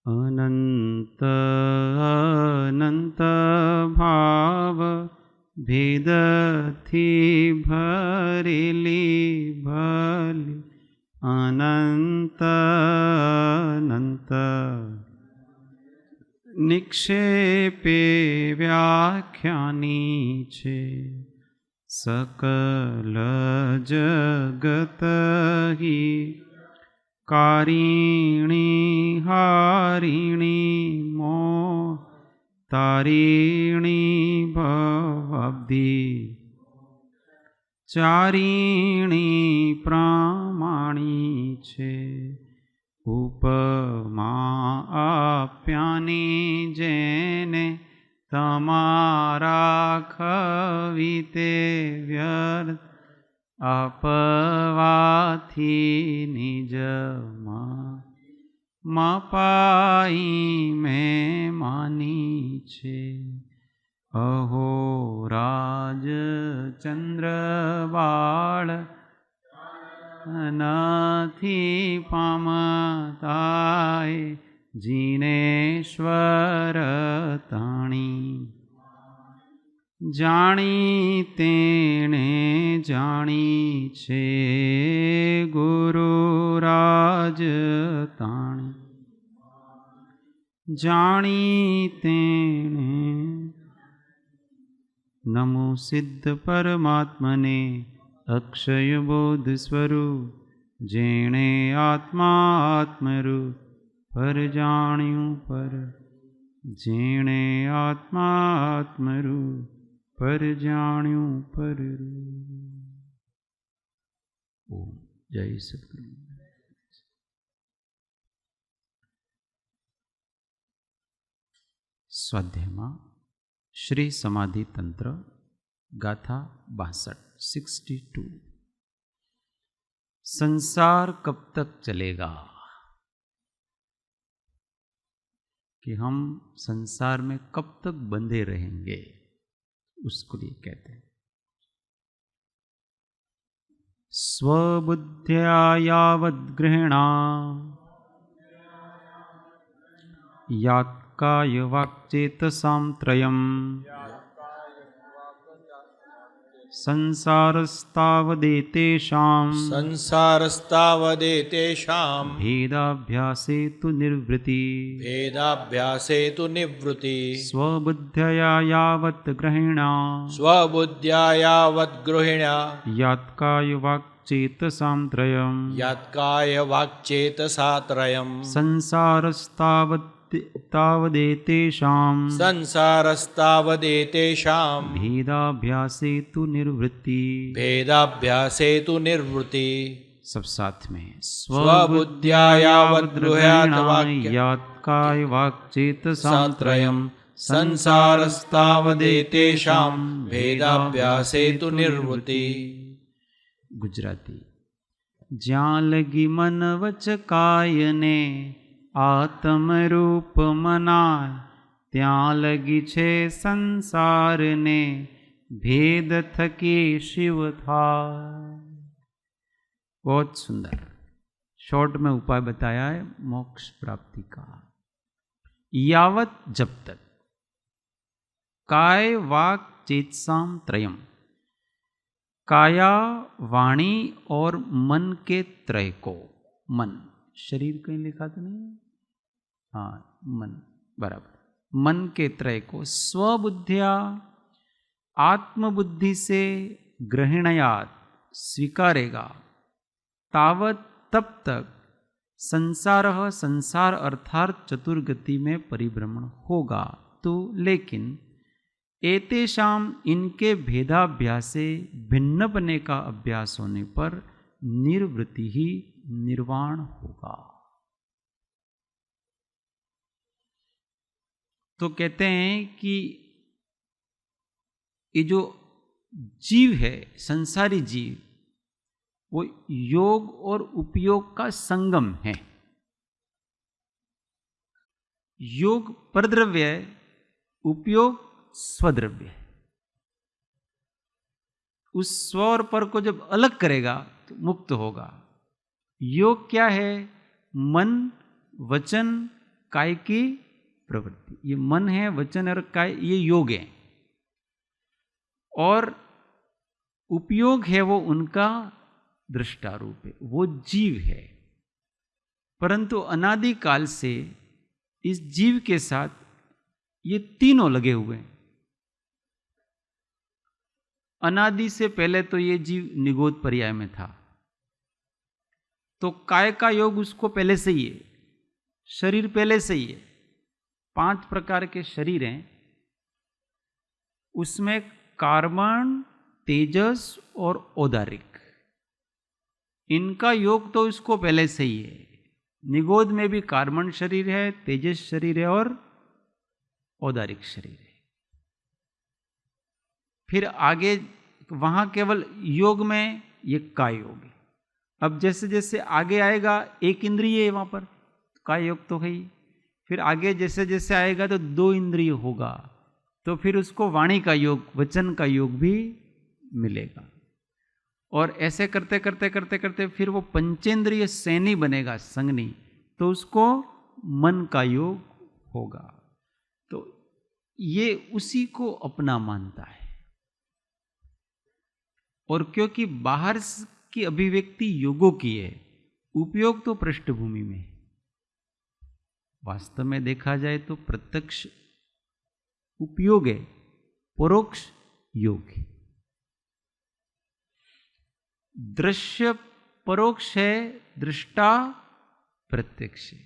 अनंत अनंत भाव भेदथी भरेली भली अनंत अनंत निक्षेपे व्याख्यानी छे सकल जगत ही कारिणी हारिणी मो तारिणी भवाब्धि चारिणी प्रामाणी छे उपमा आप्यानी जेने तमारा खविते व्यर्थ अपवाथी निजमा मपाई में मानी छे अहो राज चंद्रवाळ नथी पामताय जिनेश्वर ताणी जाणी तेणे जाणी छे गुरुराज ताणी जाणी तेणे नमो सिद्ध परमात्मने अक्षय बोध स्वरूप जेणे आत्मा आत्मरूप पर जाण्यू पर जेणे आत्मा आत्मरूप पर जाण्यू पर। ओम जय सद्गुरु। स्वाध्याय श्री समाधि तंत्र गाथा 62। संसार कब तक चलेगा, कि हम संसार में कब तक बंधे रहेंगे, उसको लिए कहते हैं। स्वबुद्ध्या यावद्गृह्णा यात् काय वाक्चेतसां त्रयम् संसारस्तावदेतेषां भेदाभ्यासे तु निवृत्ति स्वबुद्ध्या यावत् गृहिणा यात् काय वाक्चेतसां त्रयम् संसारस्तावदेतेषां भेदाभ्यासे तु निवृत्ति। सब साथ में स्वबुद्ध्या यावद्गृह्णात् काय वाक्चेतसां त्रयम् संसारस्तावदेतेषां भेदाभ्यासे तु निवृत्ति। गुजराती। ज्यां लगी मन वच काय ने आत्म रूप मनाय त्यां लगी छे संसार ने भेद थकी शिव था। बहुत सुंदर शॉर्ट में उपाय बताया है मोक्ष प्राप्ति का। यावत जब तक काय वाक चेतसाम त्रयम, काया वाणी और मन के त्रय को, मन शरीर कहीं लिखा तो नहीं है, हाँ मन बराबर, मन के त्रय को स्वबुद्धिया आत्मबुद्धि से ग्रहणयात स्वीकारेगा तावत तब तक संसार अर्थात चतुर्गति में परिभ्रमण होगा। तो लेकिन एतेषाम इनके भेदाभ्यासे भिन्न बने का अभ्यास होने पर निर्वृत्ति ही निर्वाण होगा। तो कहते हैं कि ये जो जीव है, संसारी जीव, वो योग और उपयोग का संगम है। योग परद्रव्य है, उपयोग स्वद्रव्य है। उस स्व और पर को जब अलग करेगा तो मुक्त होगा। योग क्या है? मन, वचन, काय की प्रवृत्ति। ये मन है, वचन और काय, ये योग है। और उपयोग है वो उनका दृष्टारूप है, वो जीव है। परंतु अनादि काल से इस जीव के साथ ये तीनों लगे हुए हैं। अनादि से पहले तो ये जीव निगोद पर्याय में था, तो काय का योग उसको पहले से ही है, शरीर पहले से ही है। 5 प्रकार के शरीर हैं, उसमें कार्बन, तेजस और औदारिक, इनका योग तो इसको पहले से ही है। निगोद में भी कार्बन शरीर है, तेजस शरीर है और औदारिक शरीर है। फिर आगे वहां केवल योग में ये काय योग है। अब जैसे जैसे आगे आएगा, एक इंद्रिय है वहां पर, काय योग तो है ही। फिर आगे जैसे जैसे आएगा तो 2 इंद्रिय होगा, तो फिर उसको वाणी का योग, वचन का योग भी मिलेगा। और ऐसे करते करते करते करते फिर वो पंचेंद्रिय सैनी बनेगा, संगनी, तो उसको मन का योग होगा। तो ये उसी को अपना मानता है। और क्योंकि बाहर की अभिव्यक्ति योगों की है, उपयोग तो पृष्ठभूमि में है। वास्तव में देखा जाए तो प्रत्यक्ष उपयोग है, परोक्ष योग है। दृश्य परोक्ष है, दृष्टा प्रत्यक्ष है।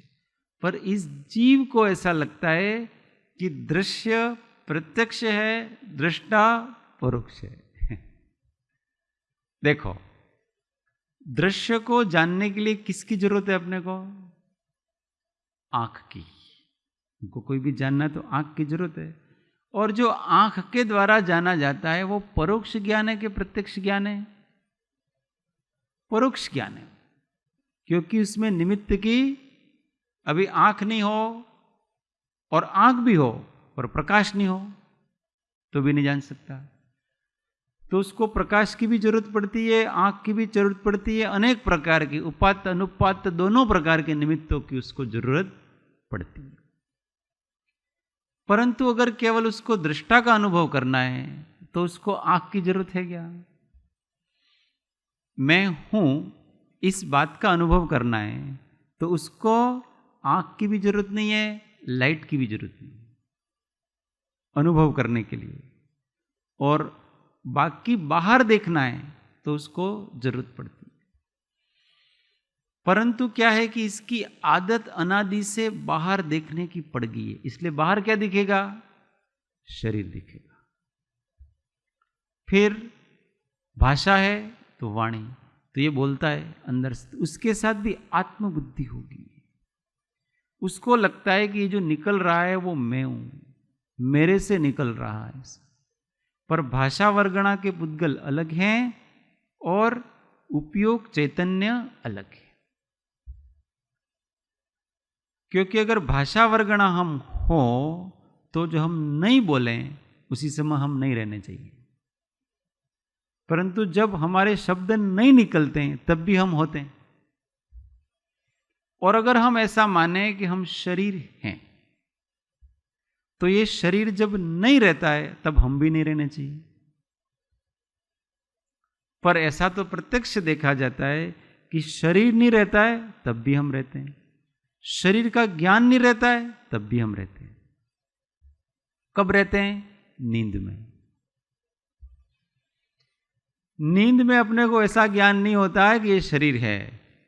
पर इस जीव को ऐसा लगता है कि दृश्य प्रत्यक्ष है, दृष्टा परोक्ष है। देखो, दृश्य को जानने के लिए किसकी जरूरत है अपने को? आंख की। उनको कोई भी जानना है तो आंख की जरूरत है। और जो आंख के द्वारा जाना जाता है वो परोक्ष ज्ञान है कि प्रत्यक्ष ज्ञान है? परोक्ष ज्ञान है, क्योंकि उसमें निमित्त की, अभी आंख नहीं हो और आंख भी हो और प्रकाश नहीं हो तो भी नहीं जान सकता। तो उसको प्रकाश की भी जरूरत पड़ती है, आंख की भी जरूरत पड़ती है, अनेक प्रकार की उपात्त अनुपात्त दोनों प्रकार के निमित्तों की उसको जरूरत पड़ती है। परंतु अगर केवल उसको दृष्टा का अनुभव करना है तो उसको आंख की जरूरत है क्या? मैं हूं इस बात का अनुभव करना है तो उसको आंख की भी जरूरत नहीं है, लाइट की भी जरूरत नहीं है अनुभव करने के लिए। और बाकी बाहर देखना है तो उसको जरूरत पड़ती है। परंतु क्या है कि इसकी आदत अनादि से बाहर देखने की पड़ गई है, इसलिए बाहर क्या दिखेगा? शरीर दिखेगा। फिर भाषा है तो वाणी, तो ये बोलता है अंदर से, उसके साथ भी आत्मबुद्धि होगी। उसको लगता है कि ये जो निकल रहा है वो मैं हूं, मेरे से निकल रहा है। पर भाषा वर्गणा के पुद्गल अलग हैं और उपयोग चैतन्य अलग है। क्योंकि अगर भाषा वर्गणा हम हो तो जो हम नहीं बोलें उसी समय हम नहीं रहने चाहिए। परंतु जब हमारे शब्द नहीं निकलते हैं तब भी हम होते हैं। और अगर हम ऐसा माने कि हम शरीर हैं तो ये शरीर जब नहीं रहता है तब हम भी नहीं रहने चाहिए। पर ऐसा तो प्रत्यक्ष देखा जाता है कि शरीर नहीं रहता है तब भी हम रहते हैं, शरीर का ज्ञान नहीं रहता है तब भी हम रहते हैं। कब रहते हैं? नींद में। नींद में अपने को ऐसा ज्ञान नहीं होता है कि ये शरीर है,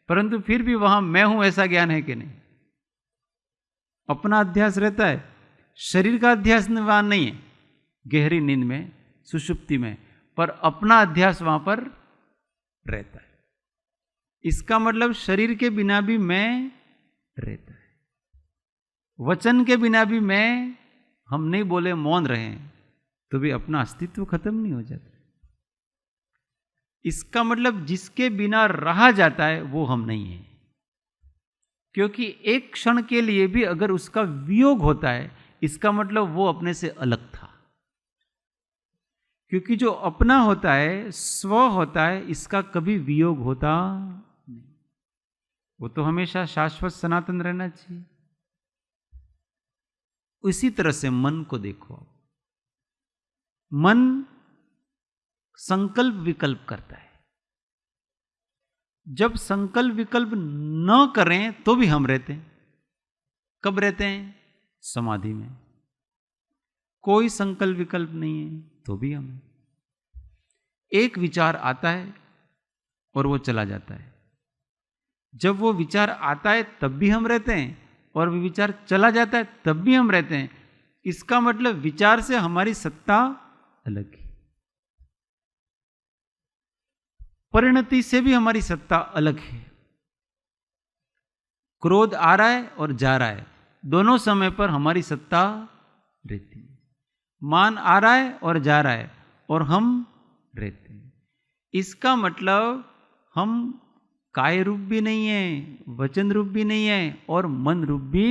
परंतु फिर भी वहां मैं हूं ऐसा ज्ञान है कि नहीं? अपना अध्यास रहता है, शरीर का अध्यास वहां नहीं है गहरी नींद में, सुषुप्ति में, पर अपना अध्यास वहां पर रहता है। इसका मतलब शरीर के बिना भी मैं रहता है, वचन के बिना भी मैं, हम नहीं बोले मौन रहे तो भी अपना अस्तित्व खत्म नहीं हो जाता। इसका मतलब जिसके बिना रहा जाता है वो हम नहीं है, क्योंकि एक क्षण के लिए भी अगर उसका वियोग होता है इसका मतलब वो अपने से अलग था। क्योंकि जो अपना होता है, स्व होता है, इसका कभी वियोग होता नहीं। वो तो हमेशा शाश्वत सनातन रहना चाहिए। इसी तरह से मन को देखो। मन संकल्प विकल्प करता है। जब संकल्प विकल्प न करें तो भी हम रहते हैं। कब रहते हैं? समाधि में। कोई संकल्प विकल्प नहीं है तो भी हम हैं। एक विचार आता है और वो चला जाता है। जब वो विचार आता है तब भी हम रहते हैं, और वो विचार चला जाता है तब भी हम रहते हैं। इसका मतलब विचार से हमारी सत्ता अलग है। परिणति से भी हमारी सत्ता अलग है। क्रोध आ रहा है और जा रहा है, दोनों समय पर हमारी सत्ता रहती है। मान आ रहा है और जा रहा है, और हम रहते हैं। इसका मतलब हम काय रूप भी नहीं है, वचन रूप भी नहीं है, और मन रूप भी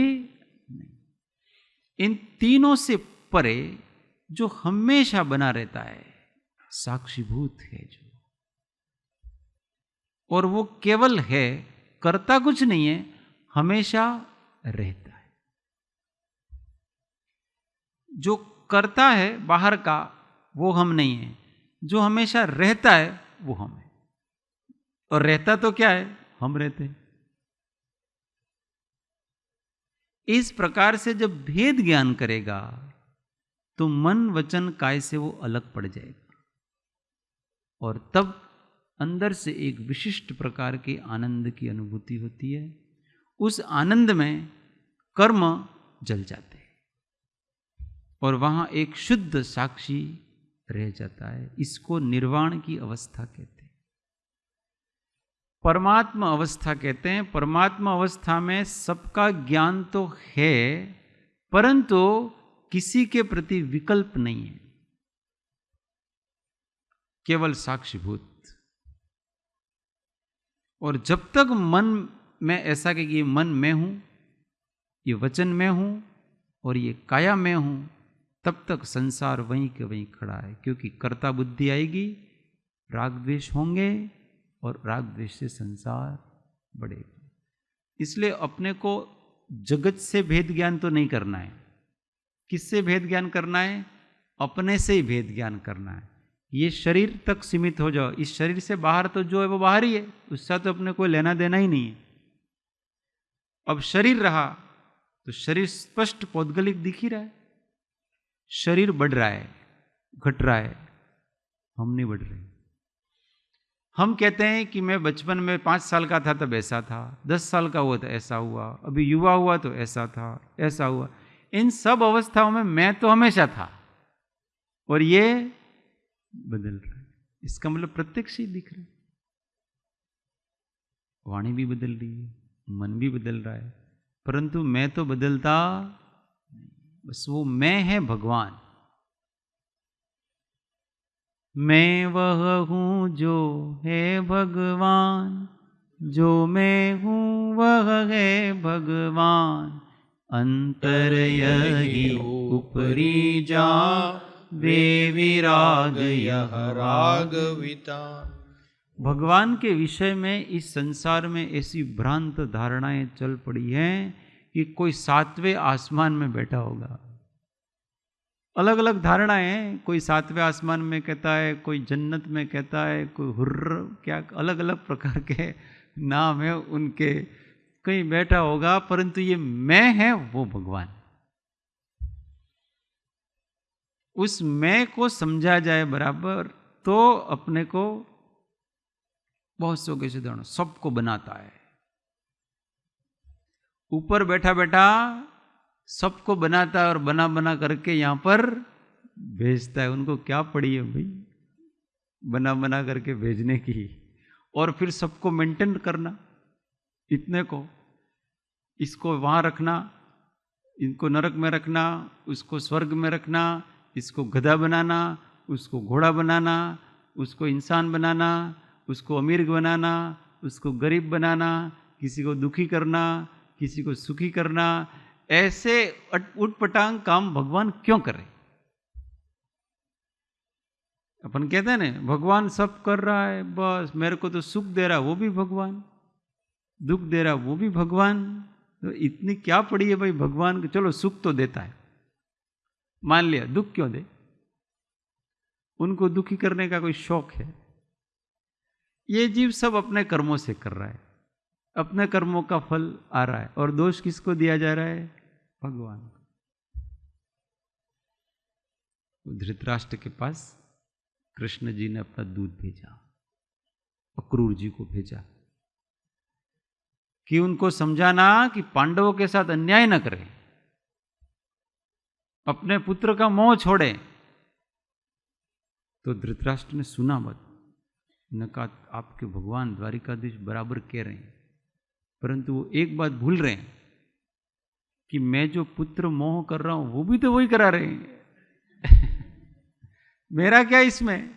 नहीं। इन तीनों से परे जो हमेशा बना रहता है, साक्षीभूत है जो, और वो केवल है, करता कुछ नहीं है, हमेशा रहता है। जो करता है बाहर का वो हम नहीं है, जो हमेशा रहता है वो हम है। और रहता तो क्या है? हम रहते हैं। इस प्रकार से जब भेद ज्ञान करेगा तो मन वचन काय से वो अलग पड़ जाएगा, और तब अंदर से एक विशिष्ट प्रकार के आनंद की अनुभूति होती है। उस आनंद में कर्म जल जाते हैं और वहां एक शुद्ध साक्षी रह जाता है। इसको निर्वाण की अवस्था कहते हैं, परमात्मा अवस्था कहते हैं। परमात्मा अवस्था में सबका ज्ञान तो है, परंतु किसी के प्रति विकल्प नहीं है, केवल साक्षीभूत। और जब तक मन में ऐसा कि ये मन मैं हूं, ये वचन मैं हूं, और ये काया मैं हूं, तब तक संसार वहीं के वहीं खड़ा है। क्योंकि कर्ता बुद्धि आएगी, राग द्वेष होंगे, और राग द्वेष से संसार बढ़ेगा। इसलिए अपने को जगत से भेद ज्ञान तो नहीं करना है। किससे भेद ज्ञान करना है? अपने से ही भेद ज्ञान करना है। ये शरीर तक सीमित हो जाओ, इस शरीर से बाहर तो जो है वो बाहर ही है, उससे तो अपने कोई लेना देना ही नहीं है। अब शरीर रहा तो शरीर स्पष्ट पौद्गलिक दिख ही रहा है। शरीर बढ़ रहा है, घट रहा है, हम नहीं बढ़ रहे। हम कहते हैं कि मैं बचपन में 5 साल का था तब ऐसा था, 10 साल का हुआ तो ऐसा हुआ, अभी युवा हुआ तो ऐसा था, ऐसा हुआ। इन सब अवस्थाओं में मैं तो हमेशा था, और ये बदल रहा है। इसका मतलब प्रत्यक्ष ही दिख रहा है। वाणी भी बदल रही है, मन भी बदल रहा है, परंतु मैं तो बदलता नहीं। बस वो मैं है भगवान। मैं वह हूं जो है भगवान, जो मैं हूं वह है भगवान। अंतर यही ऊपरी जा, वे विराग यह राग वितान। भगवान के विषय में इस संसार में ऐसी भ्रांत धारणाएं चल पड़ी हैं कि कोई 7वें आसमान में बैठा होगा। अलग अलग धारणाएं हैं, कोई 7वें आसमान में कहता है, कोई जन्नत में कहता है, कोई हुर्र, क्या अलग अलग प्रकार के नाम है उनके, कहीं बैठा होगा। परंतु ये मैं है वो भगवान। उस मैं को समझा जाए बराबर तो अपने को बहुत सौ कैसे उदाहरण, सबको बनाता है। ऊपर बैठा बैठा सबको बनाता है और बना बना करके यहां पर भेजता है। उनको क्या पड़ी है भाई बना बना करके भेजने की, और फिर सबको मेंटेन करना, इतने को, इसको वहां रखना, इनको नरक में रखना, उसको स्वर्ग में रखना, इसको गधा बनाना, उसको घोड़ा बनाना, उसको इंसान बनाना, उसको अमीर बनाना, उसको गरीब बनाना, किसी को दुखी करना, किसी को सुखी करना। ऐसे उटपटांग काम भगवान क्यों करे? अपन कहते हैं ना, भगवान सब कर रहा है, बस मेरे को तो सुख दे रहा वो भी भगवान, दुख दे रहा वो भी भगवान, तो इतनी क्या पड़ी है भाई भगवान को। चलो सुख तो देता है, मान लिया, दुख क्यों दे? उनको दुखी करने का कोई शौक है? ये जीव सब अपने कर्मों से कर रहा है, अपने कर्मों का फल आ रहा है, और दोष किसको दिया जा रहा है? भगवान को। धृतराष्ट्र के पास कृष्ण जी ने अपना दूध भेजा, अक्रूर जी को भेजा कि उनको समझाना कि पांडवों के साथ अन्याय न करें, अपने पुत्र का मोह छोड़े। तो धृतराष्ट्र ने सुना मत, ने कहा आपके भगवान द्वारिकाधीश बराबर कह रहे हैं, परंतु वो एक बात भूल रहे हैं कि मैं जो पुत्र मोह कर रहा हूं वो भी तो वही करा रहे हैं। मेरा क्या इसमें?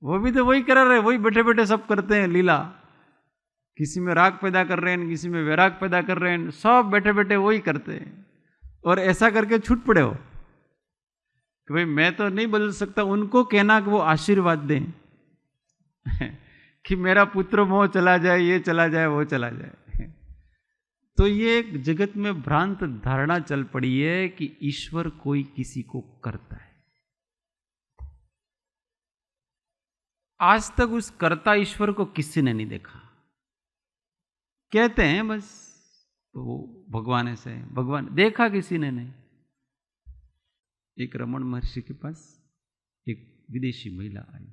वो भी तो वही करा रहे हैं, वही बैठे बैठे सब करते हैं लीला। किसी में राग पैदा कर रहे हैं, किसी में वैराग पैदा कर रहे हैं, सब बैठे बैठे वही करते हैं। और ऐसा करके छूट पड़े हो कि भाई मैं तो नहीं बदल सकता, उनको कहना कि वो आशीर्वाद दें कि मेरा पुत्र मोह चला जाए, ये चला जाए, वो चला जाए। तो ये एक जगत में भ्रांत धारणा चल पड़ी है कि ईश्वर कोई किसी को करता है। आज तक उस कर्ता ईश्वर को किसी ने नहीं देखा। कहते हैं बस तो वो भगवान ऐसे है, भगवान देखा किसी ने नहीं। एक रमण महर्षि के पास एक विदेशी महिला आई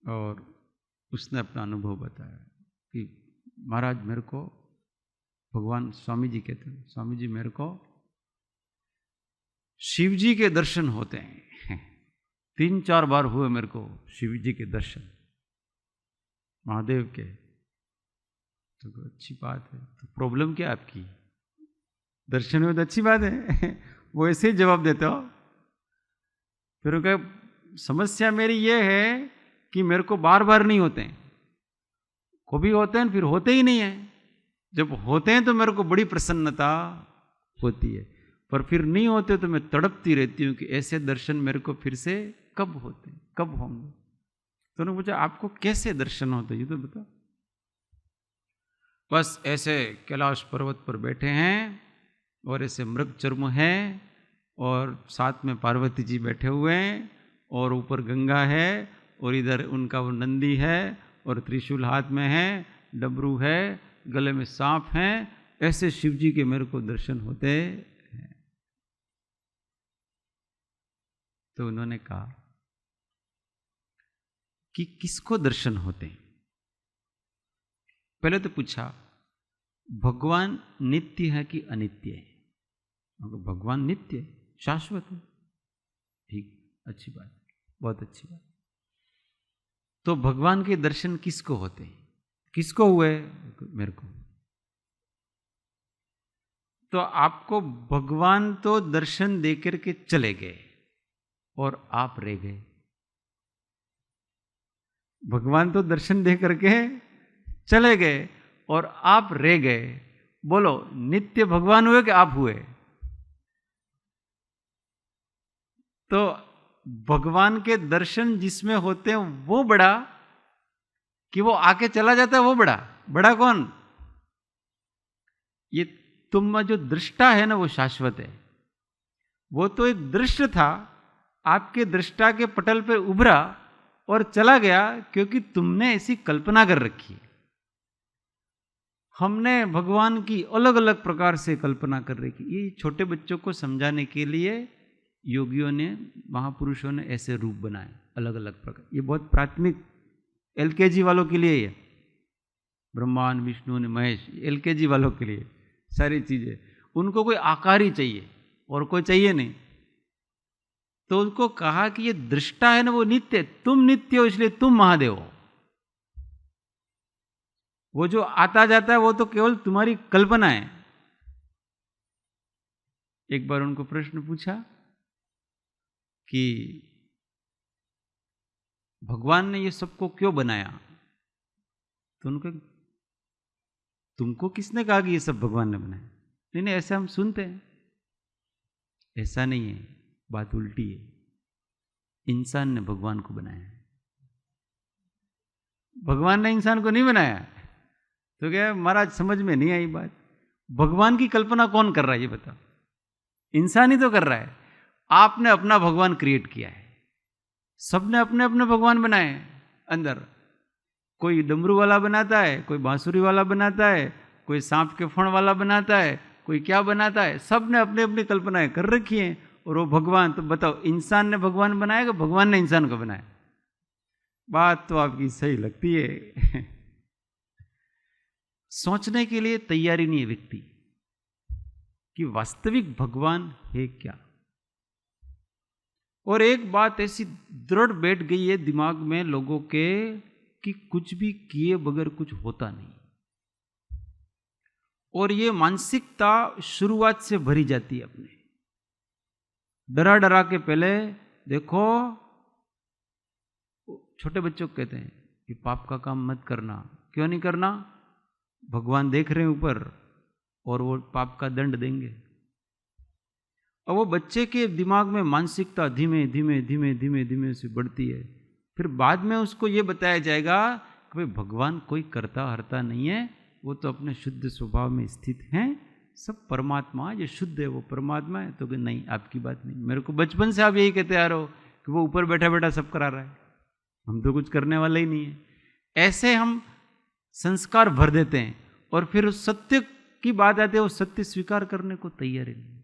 और उसने अपना अनुभव बताया कि महाराज मेरे को, भगवान स्वामी जी कहते हैं, स्वामी जी मेरे को शिव जी के दर्शन होते हैं। 3-4 बार हुए मेरे को शिव जी के दर्शन, महादेव के। तो अच्छी बात है, तो प्रॉब्लम क्या आपकी? दर्शन हुए तो अच्छी बात है। वो ऐसे ही जवाब देते हो। फिर वो कहे समस्या मेरी ये है कि मेरे को बार बार नहीं होते हैं, कभी होते हैं फिर होते ही नहीं है। जब होते हैं तो मेरे को बड़ी प्रसन्नता होती है, पर फिर नहीं होते तो मैं तड़पती रहती हूँ कि ऐसे दर्शन मेरे को फिर से कब होते, कब होंगे। तो उन्होंने पूछा आपको कैसे दर्शन होते ये तो बताओ। बस ऐसे कैलाश पर्वत पर बैठे हैं और ऐसे मृग चर्म है और साथ में पार्वती जी बैठे हुए हैं और ऊपर गंगा है और इधर उनका वो नंदी है और त्रिशूल हाथ में है, डमरू है, गले में सांप है। ऐसे शिव जी के मेरे को दर्शन होते हैं। तो उन्होंने कहा कि किसको दर्शन होते हैं? पहले तो पूछा भगवान नित्य है कि अनित्य है? भगवान नित्य है, शाश्वत है। ठीक, अच्छी बात, बहुत अच्छी बात। तो भगवान के दर्शन किसको होते हैं? किसको हुए? मेरे को। तो आपको भगवान तो दर्शन देकर के चले गए और आप रह गए। भगवान तो दर्शन दे करके चले गए और आप रह गए। बोलो नित्य भगवान हुए कि आप हुए? तो भगवान के दर्शन जिसमें होते हैं वो बड़ा कि वो आके चला जाता है वो बड़ा? बड़ा कौन? ये तुम जो दृष्टा है ना वो शाश्वत है। वो तो एक दृश्य था, आपके दृष्टा के पटल पे उभरा और चला गया क्योंकि तुमने ऐसी कल्पना कर रखी है। हमने भगवान की अलग अलग प्रकार से कल्पना कर रखी। ये छोटे बच्चों को समझाने के लिए योगियों ने, महापुरुषों ने ऐसे रूप बनाए अलग अलग प्रकार। ये बहुत प्राथमिक एलकेजी वालों के लिए है। ब्रह्मांड, विष्णु ने महेश, एलकेजी वालों के लिए सारी चीजें। उनको कोई आकार ही चाहिए और कोई चाहिए नहीं। तो उनको कहा कि ये दृष्टा है ना वो नित्य, तुम नित्य हो इसलिए तुम महादेव हो। वो जो आता जाता है वो तो केवल तुम्हारी कल्पना है। एक बार उनको प्रश्न पूछा कि भगवान ने ये सबको क्यों बनाया? तो उनको, तुमको किसने कहा कि ये सब भगवान ने बनाया? नहीं नहीं, ऐसा हम सुनते हैं। ऐसा नहीं है, बात उल्टी है। इंसान ने भगवान को बनाया है। भगवान ने इंसान को नहीं बनाया। तो क्या महाराज समझ में नहीं आई बात। भगवान की कल्पना कौन कर रहा है ये बताओ? इंसान ही तो कर रहा है। आपने अपना भगवान क्रिएट किया है। सबने अपने अपने भगवान बनाए अंदर। कोई डमरू वाला बनाता है, कोई बांसुरी वाला बनाता है, कोई सांप के फण वाला बनाता है, कोई क्या बनाता है। सबने अपने अपनी कल्पनाएं कर रखी हैं। और वो भगवान, तो बताओ इंसान ने भगवान बनाया कि भगवान ने इंसान को बनाया? बात तो आपकी सही लगती है। सोचने के लिए तैयारी नहीं है व्यक्ति कि वास्तविक भगवान है क्या। और एक बात ऐसी दृढ़ बैठ गई है दिमाग में लोगों के कि कुछ भी किए बगैर कुछ होता नहीं। और ये मानसिकता शुरुआत से भरी जाती है अपने। डरा डरा के पहले देखो, छोटे बच्चों को कहते हैं कि पाप का काम मत करना। क्यों नहीं करना? भगवान देख रहे हैं ऊपर और वो पाप का दंड देंगे। और वो बच्चे के दिमाग में मानसिकता धीमे धीमे धीमे धीमे धीमे से बढ़ती है। फिर बाद में उसको ये बताया जाएगा कि भाई भगवान कोई करता हरता नहीं है, वो तो अपने शुद्ध स्वभाव में स्थित हैं, सब परमात्मा, ये शुद्ध है वो परमात्मा है। तो कि नहीं, आपकी बात नहीं। मेरे को बचपन से आप यही कहते आ रहे हो कि वो ऊपर बैठा बैठा सब करा रहा है, हम तो कुछ करने वाले ही नहीं है। ऐसे हम संस्कार भर देते हैं और फिर उस सत्य की बात आती है, वो सत्य स्वीकार करने को तैयार नहीं।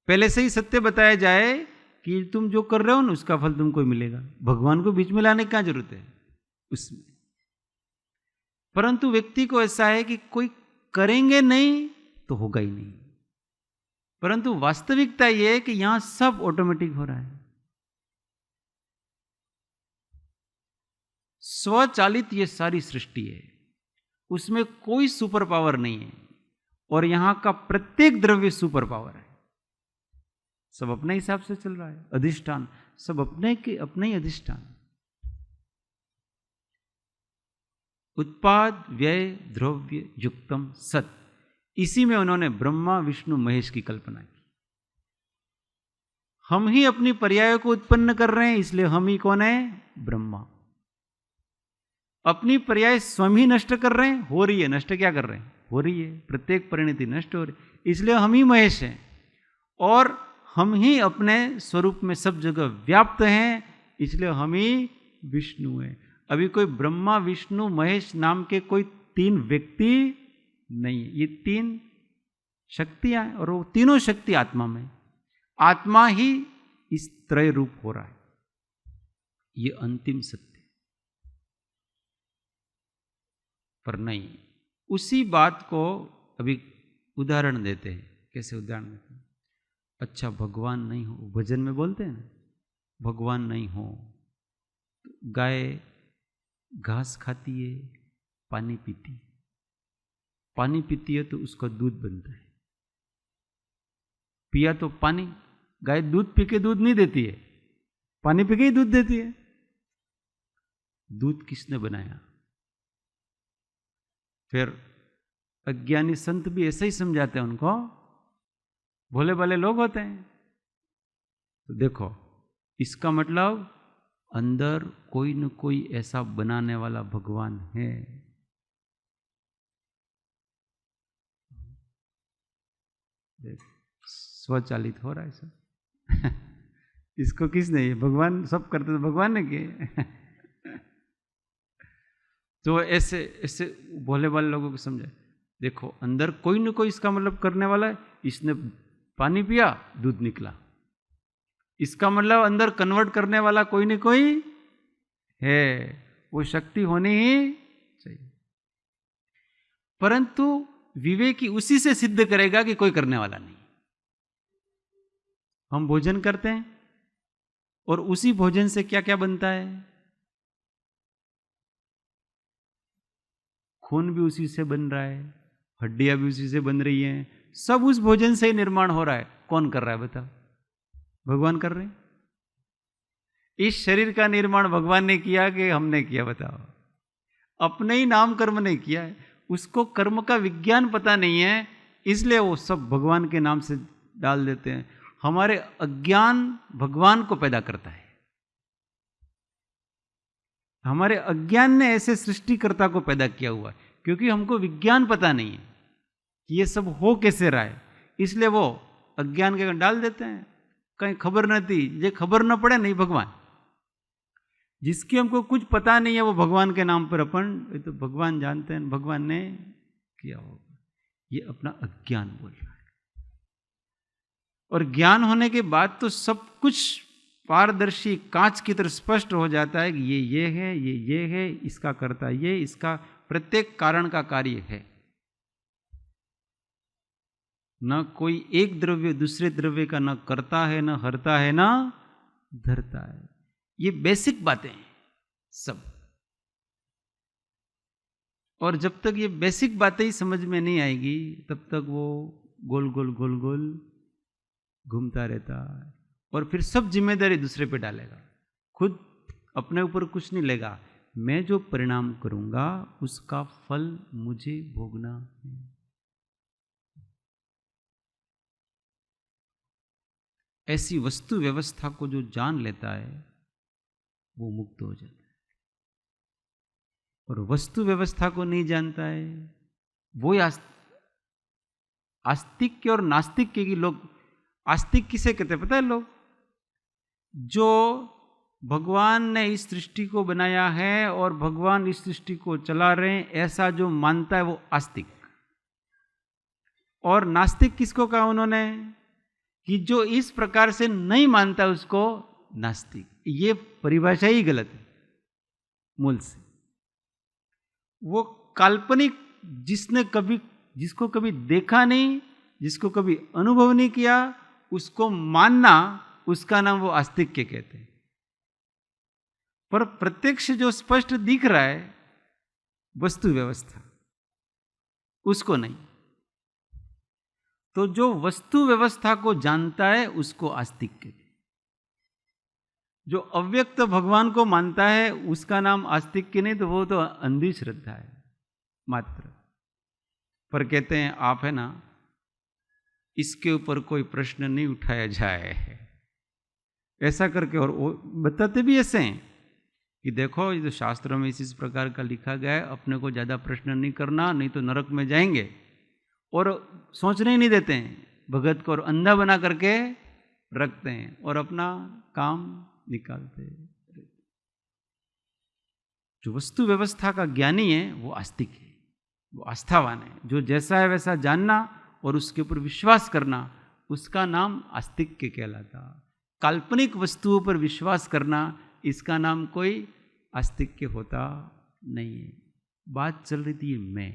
पहले से ही सत्य बताया जाए कि तुम जो कर रहे हो ना उसका फल तुमको मिलेगा। भगवान को बीच में लाने की क्या जरूरत है उसमें? परंतु व्यक्ति को ऐसा है कि कोई करेंगे नहीं तो होगा ही नहीं। परंतु वास्तविकता यह है कि यहां सब ऑटोमेटिक हो रहा है। स्वचालित ये सारी सृष्टि है, उसमें कोई सुपर पावर नहीं है। और यहां का प्रत्येक द्रव्य सुपर पावर है। सब अपने हिसाब से चल रहा है। अधिष्ठान सब अपने के अपने ही अधिष्ठान। उत्पाद व्यय द्रव्य युक्तम सत, इसी में उन्होंने ब्रह्मा विष्णु महेश की कल्पना की। हम ही अपनी पर्यायों को उत्पन्न कर रहे हैं, इसलिए हम ही कौन है? ब्रह्मा। अपनी पर्याय स्वयं ही नष्ट कर रहे हैं, हो रही है। नष्ट क्या कर रहे हैं? हो रही है। प्रत्येक परिणति नष्ट हो रही है, इसलिए हम ही महेश हैं। और हम ही अपने स्वरूप में सब जगह व्याप्त हैं, इसलिए हम ही विष्णु हैं। अभी कोई ब्रह्मा विष्णु महेश नाम के कोई तीन व्यक्ति नहीं है, ये तीन शक्तियां हैं। और वो तीनों शक्ति आत्मा में, आत्मा ही इस त्रय रूप हो रहा है। ये अंतिम सत्य। पर नहीं, उसी बात को अभी उदाहरण देते हैं। कैसे उदाहरण देते हैं? अच्छा, भगवान नहीं हो, भजन में बोलते हैं ना, भगवान नहीं हो तो गाय घास खाती है, पानी पीती है। पानी पीती है तो उसका दूध बनता है। पिया तो पानी, गाय दूध पी के दूध नहीं देती है, पानी पी के ही दूध देती है। दूध किसने बनाया? फिर अज्ञानी संत भी ऐसे ही समझाते हैं उनको, भोले भाले लोग होते हैं। तो देखो, इसका मतलब अंदर कोई न कोई ऐसा बनाने वाला भगवान है। स्वचालित हो रहा है सब। इसको किसने? ये भगवान सब करते, तो भगवान ने किए। तो ऐसे ऐसे भोले भाले लोगों को समझाए, देखो अंदर कोई न कोई इसका मतलब करने वाला है। इसने पानी पिया, दूध निकला, इसका मतलब अंदर कन्वर्ट करने वाला कोई न कोई है। वो शक्ति होनी ही चाहिए। परंतु विवेकी उसी से सिद्ध करेगा कि कोई करने वाला नहीं। हम भोजन करते हैं और उसी भोजन से क्या क्या बनता है? खून भी उसी से बन रहा है, हड्डियां भी उसी से बन रही हैं, सब उस भोजन से ही निर्माण हो रहा है। कौन कर रहा है बता? भगवान कर रहे हैं। इस शरीर का निर्माण भगवान ने किया कि हमने किया? बताओ। अपने ही नाम कर्म ने किया है। उसको कर्म का विज्ञान पता नहीं है, इसलिए वो सब भगवान के नाम से डाल देते हैं। हमारे अज्ञान भगवान को पैदा करता है। हमारे अज्ञान ने ऐसे सृष्टिकर्ता को पैदा किया हुआ है, क्योंकि हमको विज्ञान पता नहीं है कि ये सब हो कैसे रहा है, इसलिए वो अज्ञान के डाल देते हैं। कहीं खबर न थी, ये खबर न पड़े नहीं भगवान, जिसकी हमको कुछ पता नहीं है वो भगवान के नाम पर अपन तो भगवान जानते हैं, भगवान ने किया होगा। ये अपना अज्ञान बोल रहा है। और ज्ञान होने के बाद तो सब कुछ पारदर्शी कांच की तरह स्पष्ट हो जाता है कि ये है, ये है, इसका कर्ता ये, इसका प्रत्येक कारण का कार्य है। न कोई एक द्रव्य दूसरे द्रव्य का न करता है, न हरता है, न धरता है। ये बेसिक बातें हैं सब। और जब तक ये बेसिक बातें ही समझ में नहीं आएगी, तब तक वो गोल गोल गोल गोल घूमता रहता है, और फिर सब जिम्मेदारी दूसरे पे डालेगा, खुद अपने ऊपर कुछ नहीं लेगा। मैं जो परिणाम करूंगा उसका फल मुझे भोगना है। ऐसी वस्तु व्यवस्था को जो जान लेता है वो मुक्त हो जाता है, और वस्तु व्यवस्था को नहीं जानता है वो आस्तिक और नास्तिक के लोग। आस्तिक किसे कहते हैं पता है लोग? जो भगवान ने इस सृष्टि को बनाया है और भगवान इस सृष्टि को चला रहे हैं, ऐसा जो मानता है वो आस्तिक। और नास्तिक किसको कहा उन्होंने? कि जो इस प्रकार से नहीं मानता उसको नास्तिक। ये परिभाषा ही गलत है मूल से। वो काल्पनिक जिसको कभी देखा नहीं, जिसको कभी अनुभव नहीं किया, उसको मानना, उसका नाम वो आस्तिक के कहते हैं। पर प्रत्यक्ष जो स्पष्ट दिख रहा है वस्तु व्यवस्था, उसको नहीं। तो जो वस्तु व्यवस्था को जानता है उसको आस्तिक कहते हैं। जो अव्यक्त भगवान को मानता है उसका नाम आस्तिक की नहीं, तो वो तो अंधी श्रद्धा है मात्र। पर कहते हैं आप है ना, इसके ऊपर कोई प्रश्न नहीं उठाया जाए, ऐसा करके। और वो बताते भी ऐसे हैं कि देखो ये तो शास्त्रों में इस प्रकार का लिखा गया है, अपने को ज़्यादा प्रश्न नहीं करना, नहीं तो नरक में जाएंगे। और सोचने ही नहीं देते हैं भगत को, और अंधा बना करके रखते हैं और अपना काम निकालते हैं। जो वस्तु व्यवस्था का ज्ञानी है वो आस्तिक है, वो आस्थावान है। जो जैसा है वैसा जानना और उसके ऊपर विश्वास करना, उसका नाम आस्तिक के कहलाता। काल्पनिक वस्तुओं पर विश्वास करना, इसका नाम कोई आस्तिक के होता नहीं है। बात चल रही थी मैं।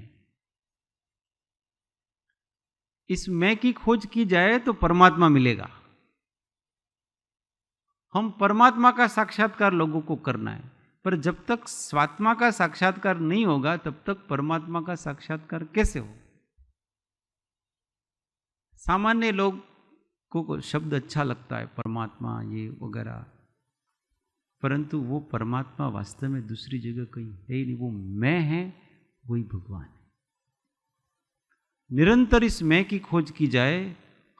इस मैं की खोज की जाए तो परमात्मा मिलेगा। हम परमात्मा का साक्षात्कार लोगों को करना है, पर जब तक स्वात्मा का साक्षात्कार नहीं होगा तब तक परमात्मा का साक्षात्कार कैसे हो? सामान्य लोग को शब्द अच्छा लगता है परमात्मा ये वगैरह, परंतु वो परमात्मा वास्तव में दूसरी जगह कहीं है ही नहीं। वो मैं है, वही भगवान है। निरंतर इस मैं की खोज की जाए,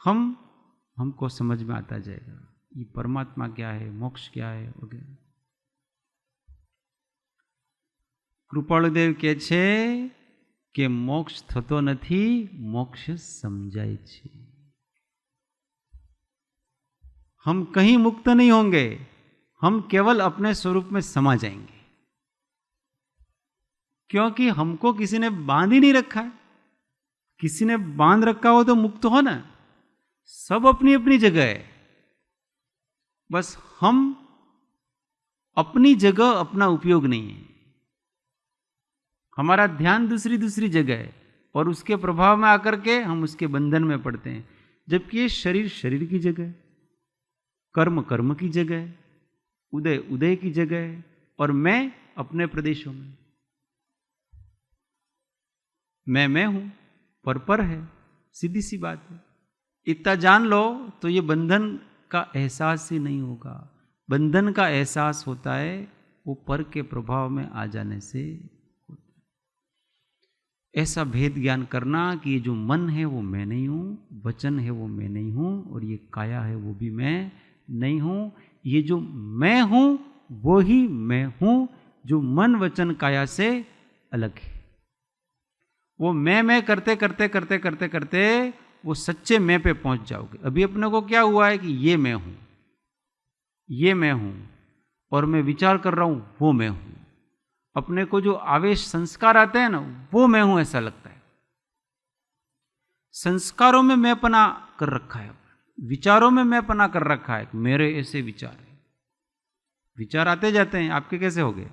हमको समझ में आता जाएगा ये परमात्मा क्या है, मोक्ष क्या है वगैरह। કૃપાળુદેવ કહે છે કે મોક્ષ થતો નથી, મોક્ષ સમજાય છે। हम कहीं मुक्त नहीं होंगे, हम केवल अपने स्वरूप में समा जाएंगे, क्योंकि हमको किसी ने बांध ही नहीं रखा है। किसी ने बांध रखा हो तो मुक्त हो ना। सब अपनी अपनी जगह है, बस हम अपनी जगह अपना उपयोग नहीं है। हमारा ध्यान दूसरी दूसरी जगह है और उसके प्रभाव में आकर के हम उसके बंधन में पड़ते हैं। जबकि ये शरीर शरीर की जगह है, कर्म कर्म की जगह है, उदय उदय की जगह है, और मैं अपने प्रदेशों में। मैं हूं, पर है, सीधी सी बात है। इतना जान लो तो ये बंधन का एहसास ही नहीं होगा। बंधन का एहसास होता है वो पर के प्रभाव में आ जाने से। ऐसा भेद ज्ञान करना कि ये जो मन है वो मैं नहीं हूँ, वचन है वो मैं नहीं हूँ, और ये काया है वो भी मैं नहीं हूँ। ये जो मैं हूँ वो ही मैं हूँ जो मन वचन काया से अलग है। वो मैं करते करते करते करते करते वो सच्चे मैं पे पहुंच जाओगे। अभी अपने को क्या हुआ है कि ये मैं हूं, ये मैं हूं, और मैं विचार कर रहा हूं वो मैं हूं। अपने को जो आवेश संस्कार आते हैं ना, वो मैं हूं ऐसा लगता है। संस्कारों में मैंपना कर रखा है, विचारों में मैंपना कर रखा है, मेरे ऐसे विचार है। विचार आते जाते हैं, आपके कैसे हो गए?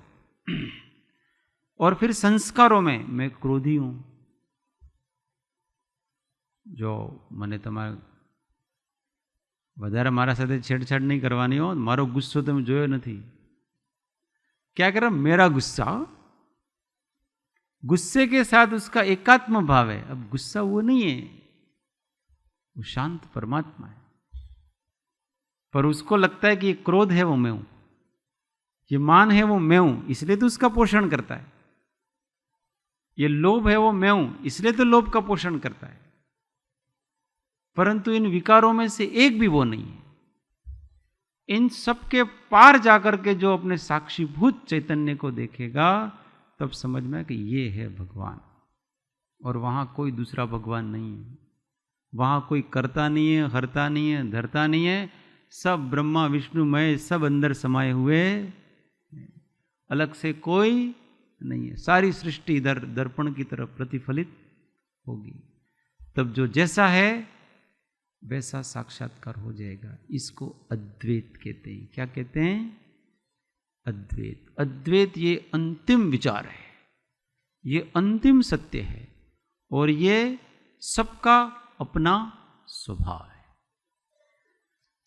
और फिर संस्कारों में मैं क्रोधी हूं, जो મને તમારે વધારે મારા સાથે છેડછાડ नहीं करवानी हो, मारो गुस्सो તમે જોયો નથી। क्या कर रहा? मेरा गुस्सा। गुस्से के साथ उसका एकात्म भाव है। अब गुस्सा वो नहीं है, वो शांत परमात्मा है, पर उसको लगता है कि ये क्रोध है वो मैं हूं, ये मान है वो मैं हूं, इसलिए तो उसका पोषण करता है। ये लोभ है वो मैं हूं, इसलिए तो लोभ का पोषण करता है। परंतु इन विकारों में से एक भी वो नहीं है। इन सबके पार जाकर के जो अपने साक्षीभूत चैतन्य को देखेगा, तब समझ में कि ये है भगवान, और वहां कोई दूसरा भगवान नहीं है। वहां कोई करता नहीं है, हरता नहीं है, धरता नहीं है। सब ब्रह्मा विष्णु मय सब अंदर समाये हुए, अलग से कोई नहीं है। सारी सृष्टि इधर दर्पण की तरफ प्रतिफलित होगी। तब जो जैसा है वैसा साक्षात्कार हो जाएगा। इसको अद्वैत कहते हैं। क्या कहते हैं? अद्वैत। अद्वैत ये अंतिम विचार है, ये अंतिम सत्य है, और ये सबका अपना स्वभाव है,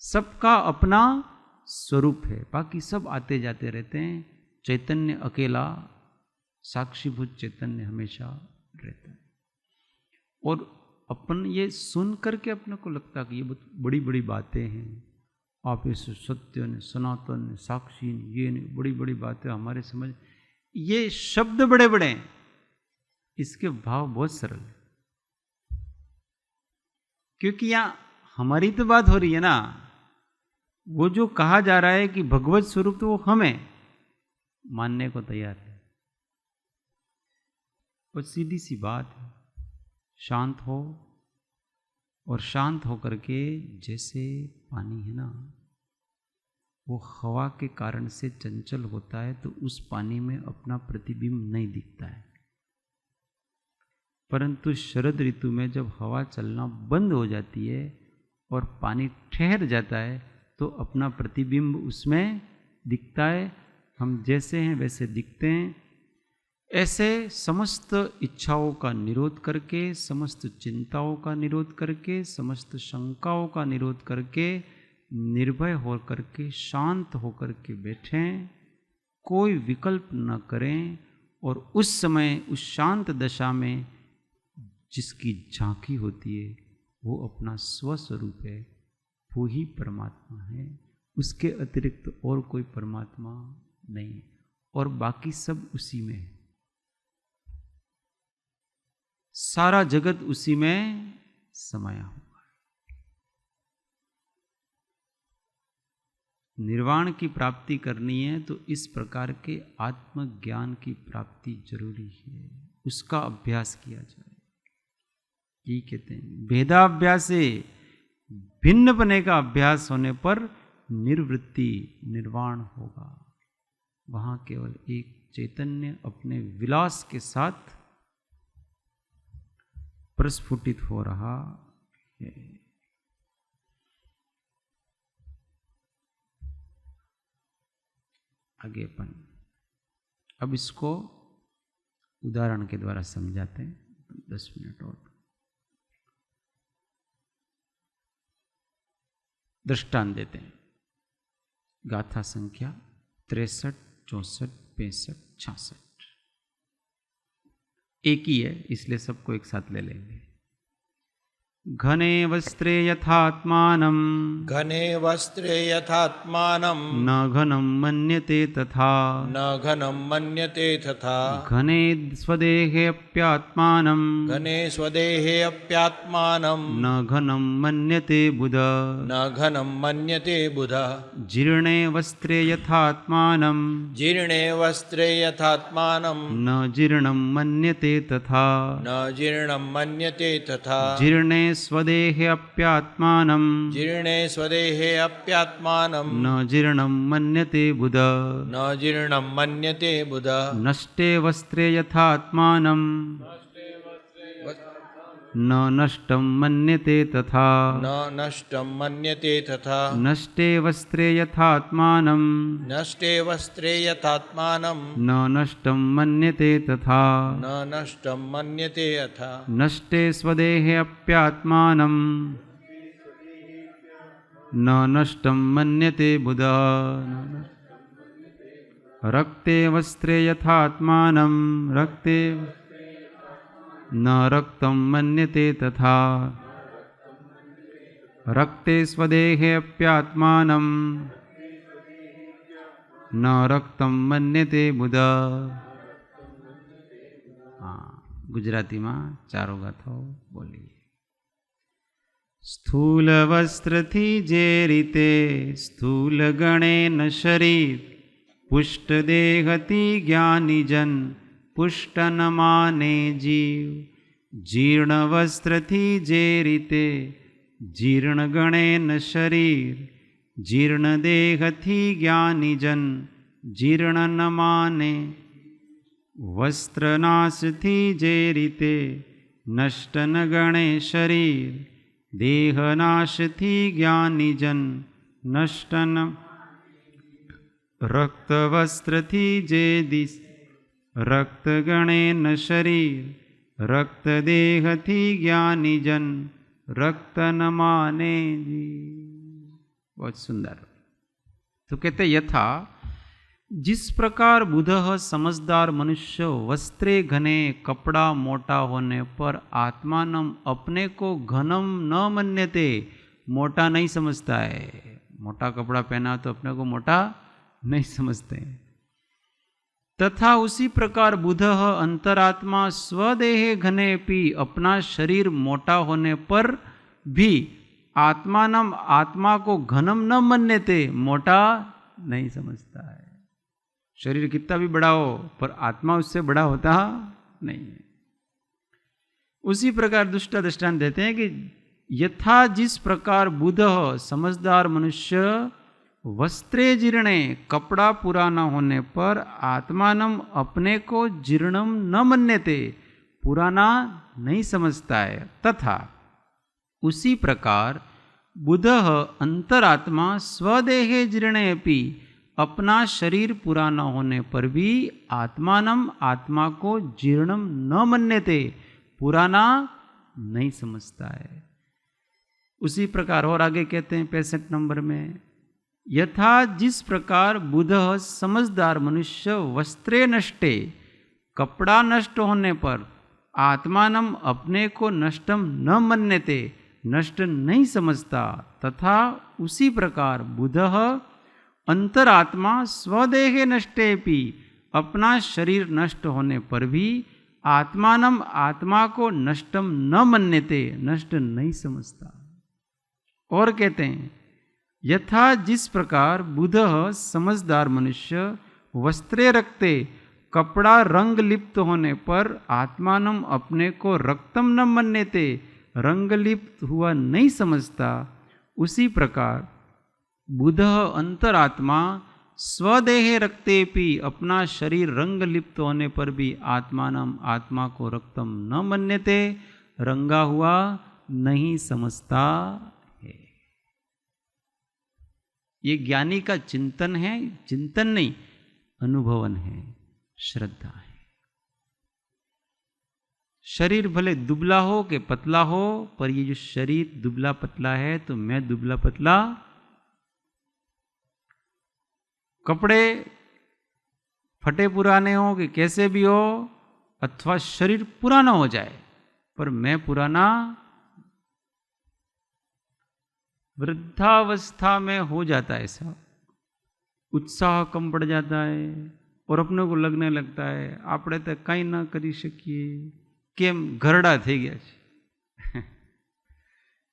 सबका अपना स्वरूप है। बाकी सब आते जाते रहते हैं, चैतन्य अकेला साक्षीभूत चैतन्य हमेशा रहता है। और अपन ये सुन करके अपने को लगता है कि ये बहुत बड़ी बड़ी बातें हैं, आप इस सत्य ने, सनातन ने, साक्षी ने, ये ने, बड़ी बड़ी बातें हमारे समझ। ये शब्द बड़े बड़े हैं, इसके भाव बहुत सरल है। क्योंकि यहां हमारी तो बात हो रही है ना, वो जो कहा जा रहा है कि भगवत स्वरूप तो वो हमें मानने को तैयार है। वो सीधी सी बात है। शांत हो, और शांत होकर के, जैसे पानी है ना, वो हवा के कारण से चंचल होता है, तो उस पानी में अपना प्रतिबिंब नहीं दिखता है। परंतु शरद ऋतु में जब हवा चलना बंद हो जाती है और पानी ठहर जाता है, तो अपना प्रतिबिंब उसमें दिखता है। हम जैसे हैं वैसे दिखते हैं। ऐसे समस्त इच्छाओं का निरोध करके, समस्त चिंताओं का निरोध करके, समस्त शंकाओं का निरोध करके, निर्भय होकर के, शांत होकर के बैठें, कोई विकल्प न करें। और उस समय, उस शांत दशा में जिसकी झांकी होती है, वो अपना स्वस्वरूप है, वो ही परमात्मा है। उसके अतिरिक्त और कोई परमात्मा नहीं, और बाकी सब उसी में है। सारा जगत उसी में समाया हुआ है। निर्वाण की प्राप्ति करनी है तो इस प्रकार के आत्मज्ञान की प्राप्ति जरूरी है, उसका अभ्यास किया जाए। ये कहते हैं भेदाभ्यास से भिन्न पने का अभ्यास होने पर निर्वृत्ति, निर्वाण होगा। वहां केवल एक चैतन्य अपने विलास के साथ प्रस्फुटित हो रहा है। आगे अपन अब इसको उदाहरण के द्वारा समझाते हैं। 10 मिनट और दृष्टांत देते हैं। गाथा संख्या 63, 64, 65, 66 एक ही है, इसलिए सबको एक साथ ले लेंगे। घने वस्त्रे यथात्मानं घने वस्त्रे यथात्मानं न घनं मन्यते तथा न घनं मन्यते तथा घने स्वदेहेऽप्यात्मानं घने स्वदेहे अप्यात्मानं न घनं मन्यते बुध न घनं मन्यते बुधः जीर्णे वस्त्रे यथात्मानं जीर्णे वस्त्रे यथात्मानं न जीर्णं मन्यते तथा न जीर्णं मन्यते तथा जीर्णे स्वदेहेऽप्यात्मानं जीर्णे स्वदेहे अप्यात्मानं न जीर्णं मन्यते बुध न जीर्णं मन्यते बुधः नष्टे वस्त्रे यथात्मानं न नष्टं मन्यते तथा न नष्टं मन्यते तथा नष्टे वस्त्रे यथात्मानं नष्टे वस्त्रे यथात्मानं न नष्टं मन्यते तथा न नष्टं मन्यते यथा नष्टे स्वदेहेऽप्यात्मानं न नष्टं मन्यते बुध रक्ते वस्त्रे यथात्मानं रक्ते न रक्तं मन्यते तथा रक्ते स्वदेहेऽप्यात्मानं न रक्तं मन्यते बुध ગુજરાતીમાં ચારો ગાથાઓ બોલીએ. સ્થૂલ વસ્ત્રથી જે રીતે સ્થૂલ ગણે ન શરીર પુષ્ટ દેહથી જ્ઞાનીજન પુષ્ટ ન માને જીવ જીર્ણ વસ્ત્રથી જે રીતે જીર્ણ ગણે ન શરીર જીર્ણ દેહથી જ્ઞાનીજન જીર્ણ ન માને વસ્ત્રનાશથી જે રીતે નષ્ટ ન ગણે શરીર દેહનાશથી જ્ઞાનીજન નષ્ટ ન રક્તવસ્ત્રથી જે દિશ रक्त गणे न शरीर रक्त देहथी ज्ञानीजन रक्त न माने जी. बहुत सुंदर. तो कहते यथा जिस प्रकार बुध समझदार मनुष्य वस्त्रे घने कपड़ा मोटा होने पर आत्मानम अपने को घनम न मन्यते मोटा नहीं समझता है. मोटा कपड़ा पहना तो अपने को मोटा नहीं समझते. तथा उसी प्रकार बुध अंतरात्मा स्वदेहे घने भी अपना शरीर मोटा होने पर भी आत्मानम आत्मा को घनम न मन्यते मोटा नहीं समझता है. शरीर कितना भी बड़ा हो पर आत्मा उससे बड़ा होता नहीं है. उसी प्रकार दूसरा दृष्टांत देते हैं कि यथा जिस प्रकार बुध समझदार मनुष्य वस्त्रे जीर्णे कपड़ा पूरा न होने पर आत्मानम अपने को जीर्णम न मन्यते पुराना नहीं समझता है. तथा उसी प्रकार बुध अंतरात्मा स्वदेहे जीर्णे अपि अपना शरीर पूरा न होने पर भी आत्मानम आत्मा को जीर्णम न मन्यते पुराना नहीं समझता है. उसी प्रकार और आगे कहते हैं 65 नंबर में यथा जिस प्रकार बुध समझदार मनुष्य वस्त्रे नष्टे कपड़ा नष्ट होने पर आत्मानम अपने को नष्टम न मन्यते नष्ट नहीं समझता तथा उसी प्रकार बुध अंतरात्मा स्वदेहे नष्टे भी अपना शरीर नष्ट होने पर भी आत्मानम आत्मा को नष्टम न मन्यते नष्ट नहीं समझता. और कहते हैं यथा जिस प्रकार बुध समझदार मनुष्य वस्त्रे रक्ते कपड़ा रंग लिप्त होने पर आत्मानम अपने को रक्तम न मन्यते रंग लिप्त हुआ नहीं समझता उसी प्रकार बुध अंतरात्मा स्वदेहे रक्ते भी अपना शरीर रंग लिप्त होने पर भी आत्मानम आत्मा को रक्तम न मन्यते रंगा हुआ नहीं समझता. ये ज्ञानी का चिंतन है, चिंतन नहीं अनुभवन है, श्रद्धा है. शरीर भले दुबला हो कि पतला हो पर ये जो शरीर दुबला पतला है तो मैं दुबला पतला. कपड़े फटे पुराने हो कि कैसे भी हो अथवा शरीर पुराना हो जाए पर मैं पुराना वृद्धावस्था में हो जाता है ऐसा, उत्साह कम पड़ जाता है और अपने को लगने लगता है આપણે તો કંઈ ના કરી શકીએ, કેમ ઘરડા થઈ ગયા છે।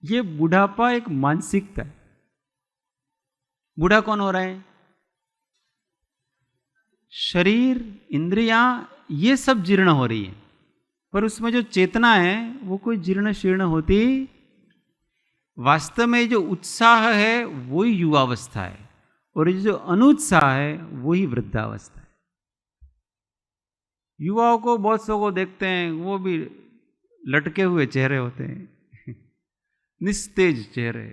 ये बुढ़ापा एक मानसिकता है। बूढ़ा कौन हो रहा है? शरीर, इंद्रियां, ये सब जीर्ण हो रही है, पर उसमें जो चेतना है वो कोई जीर्ण शीर्ण होती। वास्तव में जो उत्साह है वही युवावस्था है और ये जो अनुत्साह है वही वृद्धावस्था है। युवाओं को बहुत सौ को देखते हैं, वो भी लटके हुए चेहरे होते हैं, निस्तेज चेहरे,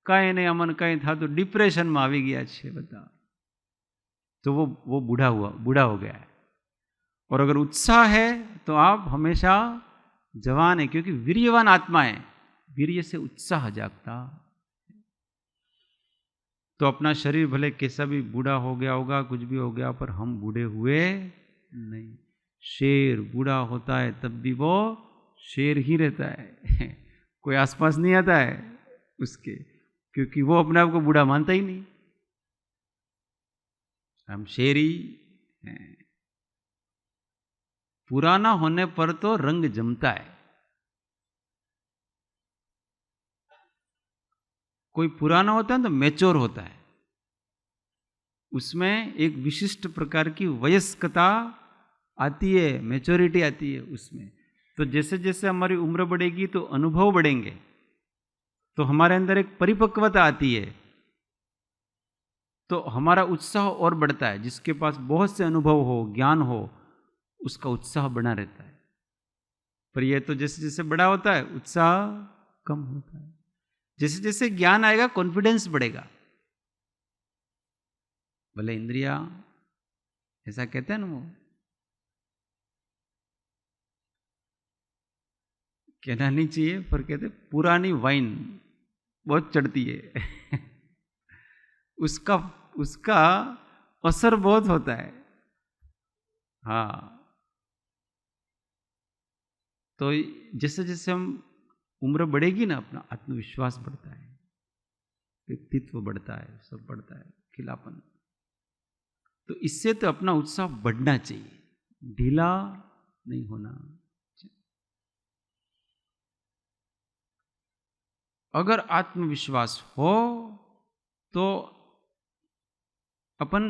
कहीं नहीं अमन कहीं था तो डिप्रेशन में આવી ગયા છે બધા, तो वो बूढ़ा हो गया है। और अगर उत्साह है तो आप हमेशा जवान है, क्योंकि वीर्यवान आत्मा है, वीर्य से उत्साह जागता। तो अपना शरीर भले कैसा भी बूढ़ा हो गया होगा, कुछ भी हो गया, पर हम बूढ़े हुए नहीं। शेर बूढ़ा होता है तब भी वो शेर ही रहता है, कोई आसपास नहीं आता है उसके, क्योंकि वो अपने आप को बूढ़ा मानता ही नहीं। हम शेरी हैं। पुराना होने पर तो रंग जमता है। कोई पुराना होता है तो मैच्योर होता है, उसमें एक विशिष्ट प्रकार की वयस्कता आती है, मैच्योरिटी आती है उसमें। तो जैसे जैसे हमारी उम्र बढ़ेगी तो अनुभव बढ़ेंगे, तो हमारे अंदर एक परिपक्वता आती है, तो हमारा उत्साह और बढ़ता है। जिसके पास बहुत से अनुभव हो, ज्ञान हो, उसका उत्साह बना रहता है। पर यह तो जैसे जैसे बड़ा होता है उत्साह कम होता है। जैसे जैसे ज्ञान आएगा कॉन्फिडेंस बढ़ेगा। भले इंद्रिया ऐसा कहते हैं ना, वो कहना नहीं चाहिए पर कहते पुरानी वाइन बहुत चढ़ती है उसका असर बहुत होता है। हाँ, तो जैसे जैसे हम उम्र बढ़ेगी ना, अपना आत्मविश्वास बढ़ता है, व्यक्तित्व बढ़ता है, सब बढ़ता है, खिलापन। तो इससे तो अपना उत्साह बढ़ना चाहिए, ढीला नहीं होना। अगर आत्मविश्वास हो तो अपन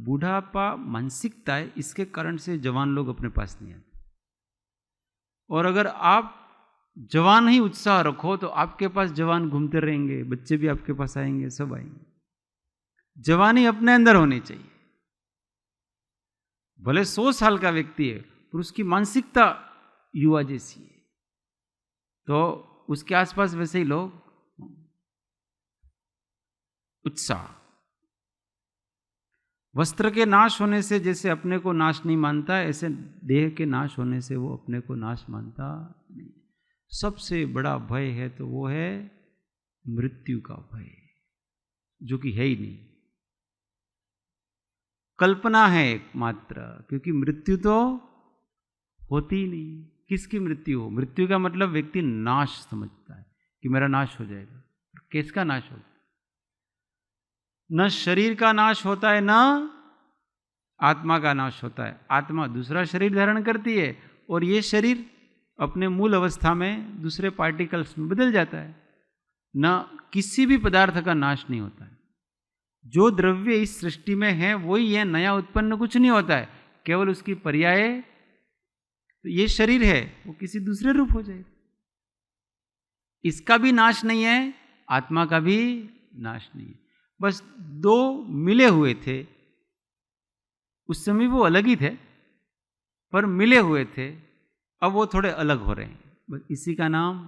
बूढ़ापा मानसिकता है, इसके कारण से जवान लोग अपने पास नहीं आते। और अगर आप जवान ही उत्साह रखो तो आपके पास जवान घूमते रहेंगे, बच्चे भी आपके पास आएंगे, सब आएंगे। जवानी अपने अंदर होनी चाहिए। भले 100 साल का व्यक्ति है पर उसकी मानसिकता युवा जैसी है, तो उसके आसपास वैसे ही लोग उत्साह। वस्त्र के नाश होने से जैसे अपने को नाश नहीं मानता, ऐसे देह के नाश होने से वो अपने को नाश मानता नहीं। सबसे बड़ा भय है तो वो है मृत्यु का भय, जो कि है ही नहीं, कल्पना है एकमात्र, क्योंकि मृत्यु तो होती ही नहीं। किसकी मृत्यु हो? मृत्यु का मतलब व्यक्ति नाश समझता है कि मेरा नाश हो जाएगा। किसका नाश होगा? न शरीर का नाश होता है, न आत्मा का नाश होता है। आत्मा दूसरा शरीर धारण करती है और ये शरीर अपने मूल अवस्था में दूसरे पार्टिकल्स में बदल जाता है। न किसी भी पदार्थ का नाश नहीं होता है। जो द्रव्य इस सृष्टि में है वही है, नया उत्पन्न कुछ नहीं होता है, केवल उसकी पर्याय। तो ये शरीर है वो किसी दूसरे रूप हो जाएगा, इसका भी नाश नहीं है, आत्मा का भी नाश नहीं है। बस दो मिले हुए थे, उस समय वो अलग ही थे पर मिले हुए थे, अब वो थोड़े अलग हो रहे हैं। बस इसी का नाम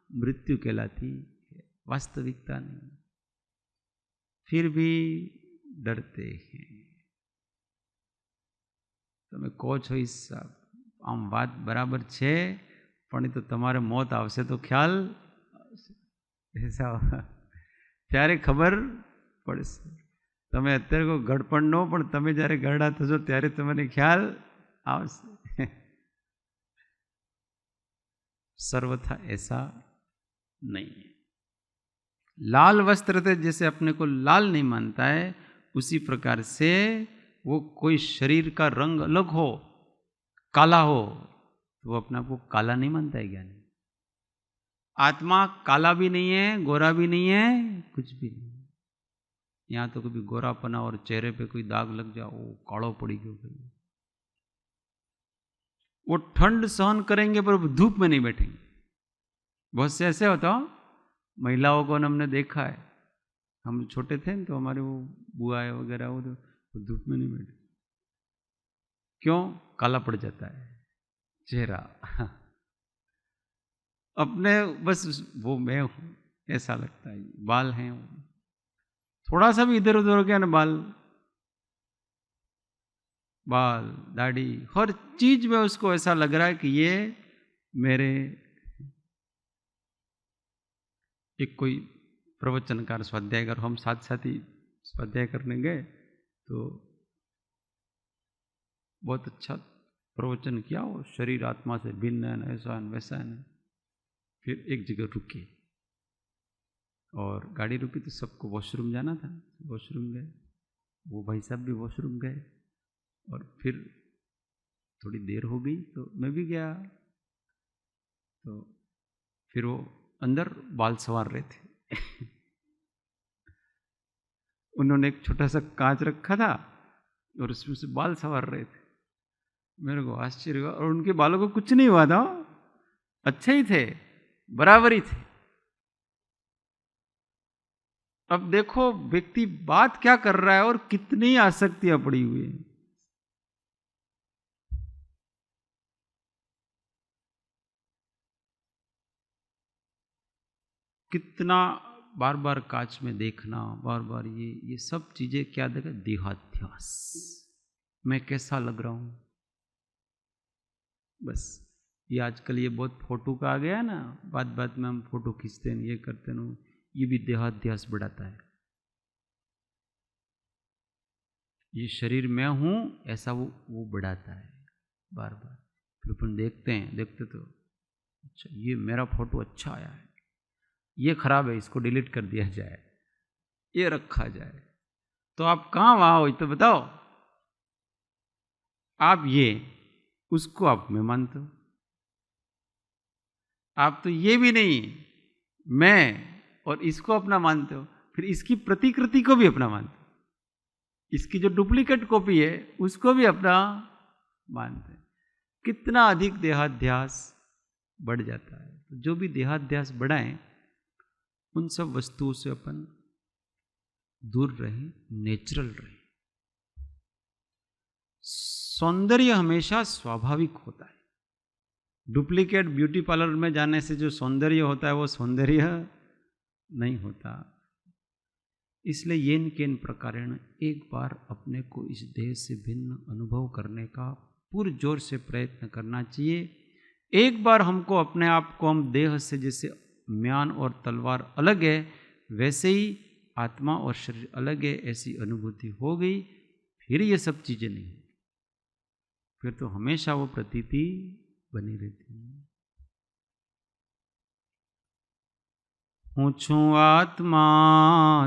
मृत्यु कहलाती है, वास्तविकता नहीं। फिर भी डरते हैं। તમે કહો છો એ આમ વાત બરાબર છે, પણ એ તો તમારે મોત આવશે તો ખ્યાલ ત્યારે ખબર પડશે। તમે અત્યારે કોઈ ગડપણ ન, પણ તમે જ્યારે ગરડા થશો ત્યારે તમને ખ્યાલ આવશે। सर्वथा ऐसा नहीं है। लाल वस्त्र थे, जैसे अपने को लाल नहीं मानता है, उसी प्रकार से वो कोई शरीर का रंग अलग हो, काला हो, तो वो अपने आप को काला नहीं मानता है ज्ञानी। आत्मा काला भी नहीं है, गोरा भी नहीं है, कुछ भी नहीं। यहाँ तो कभी गोरापना और चेहरे पे कोई दाग लग जाओ, वो कालो पड़ी क्यों भाई। वो ठंड सहन करेंगे पर धूप में नहीं बैठेंगे। बहुत से ऐसे होता हो, महिलाओं को हमने देखा है, हम छोटे थे तो हमारे वो बुआएं वगैरह वो तो धूप में नहीं बैठे। क्यों? काला पड़ जाता है चेहरा। अपने बस वो मैं हूं ऐसा लगता है। बाल हैं, थोड़ा सा भी इधर उधर हो गया ना, बाल दाढ़ी हर चीज में उसको ऐसा लग रहा है कि ये मेरे। एक कोई प्रवचनकार स्वाध्यायकार, हम साथ साथ ही स्वाध्याय करने गए तो बहुत अच्छा प्रवचन किया। वो शरीर आत्मा से भिन्न है, ऐसा है वैसा है। फिर एक जगह रुके और गाड़ी रुकी तो सबको वॉशरूम जाना था, वॉशरूम गए, वो भाई साहब भी वॉशरूम गए और फिर थोड़ी देर हो गई तो मैं भी गया। तो फिर वो अंदर बाल संवार रहे थे। उन्होंने एक छोटा सा कांच रखा था और उसमें से बाल संवार रहे थे। मेरे को आश्चर्य हुआ और उनके बालों को कुछ नहीं हुआ था, अच्छे ही थे, बराबर ही थे। अब देखो व्यक्ति बात क्या कर रहा है और कितनी आसक्तियां पड़ी हुई है। कितना बार बार कांच में देखना, बार बार ये सब चीजें क्या देखा? देहाध्यास। मैं कैसा लग रहा हूं। बस ये आजकल ये बहुत फोटो का आ गया है ना, बात बात में हम फोटो खींचते हैं, ये करते हैं, ये भी देहाध्यास बढ़ाता है। ये शरीर मैं हूं ऐसा वो बढ़ाता है बार बार। फिर अपन देखते तो अच्छा ये मेरा फोटो अच्छा आया है, ये खराब है, इसको डिलीट कर दिया जाए, ये रखा जाए। तो आप कहां वहां हो तो बताओ। आप ये उसको आप में मानते हो, आप तो ये भी नहीं मैं और इसको अपना मानते हो, फिर इसकी प्रतिकृति को भी अपना मानते हो, इसकी जो डुप्लीकेट कॉपी है उसको भी अपना मानते हैं। कितना अधिक देहाध्यास बढ़ जाता है। तो जो भी देहाध्यास बढ़ाएं उन सब वस्तुओं से अपन दूर रहें, नेचुरल रहें। सौंदर्य हमेशा स्वाभाविक होता है। डुप्लीकेट ब्यूटी पार्लर में जाने से जो सौंदर्य होता है वो सौंदर्य नहीं होता। इसलिए येन केन प्रकारेण एक बार अपने को इस देह से भिन्न अनुभव करने का पुरजोर से प्रयत्न करना चाहिए। एक बार हमको अपने आप को, हम देह से जैसे म्यान और तलवार अलग है वैसे ही आत्मा और शरीर अलग है, ऐसी अनुभूति हो गई, फिर ये सब चीजें नहीं, फिर तो हमेशा वो प्रतीति बनी रहती है। हूँ छूँ आत्मा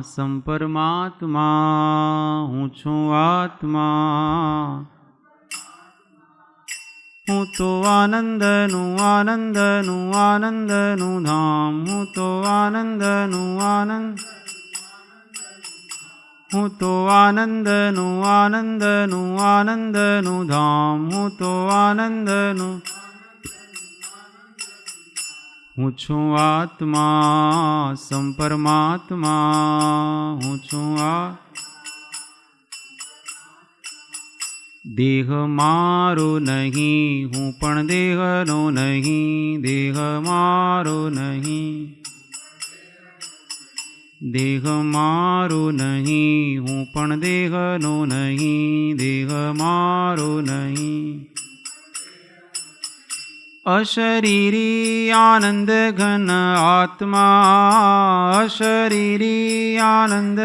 संपरमात्मा, हूँ छूँ आत्मा, हूँ तो आनंदनु आनंदनु आनंदनु धाम, हूँ तो आनंदनु आनंद, हूँ तो आनंदनु आनंदनु आनंदनु धाम, हूँ तो आनंदनु, हूँ छूँ आत्मा संपरमात्मा, हूँ छूँ देह मारो नहीं हूँ पण देहनो नहीं, देह मारो नहीं, देह मारो नहीं हूँ पण देहनो नहीं, देह मारो नहीं। अशरीरी आनंद घन आत्मा, अशरीरी आनंद,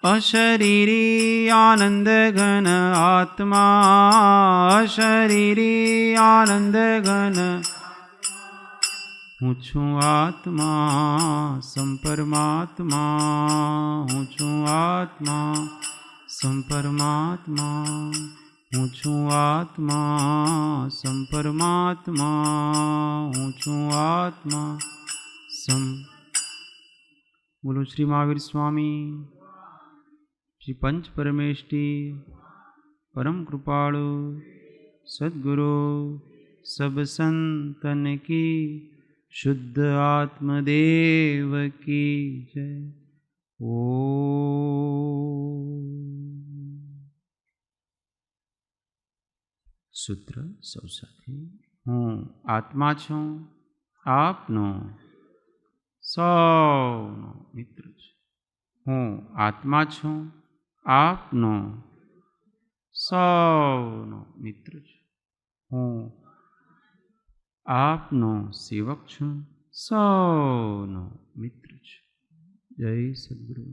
अशरीरी आनंद घन आत्मा, अशरीरी आनंद घन, હું છું આત્મા સંપરમાત્મા, હું છું આત્મા સંપરમાત્મા, હું છું આત્મા સંપરમાત્મા, હું છું આત્મા બોલો શ્રી મહાવીર સ્વામી, શ્રી પંચ પરમેષ્ઠી परम कृपालु सद्गुरु सब संतन की शुद्ध आत्मदेव की जय। ओ सूत्र सौ साथी। हूँ आत्मा छूँ आपनो सौनो मित्र छूँ। हूँ आत्मा छूँ आपनो સૌનો મિત્ર છું, હું આપનો સેવક છું, સૌનો મિત્ર છું। જય સદ્ગુરુ।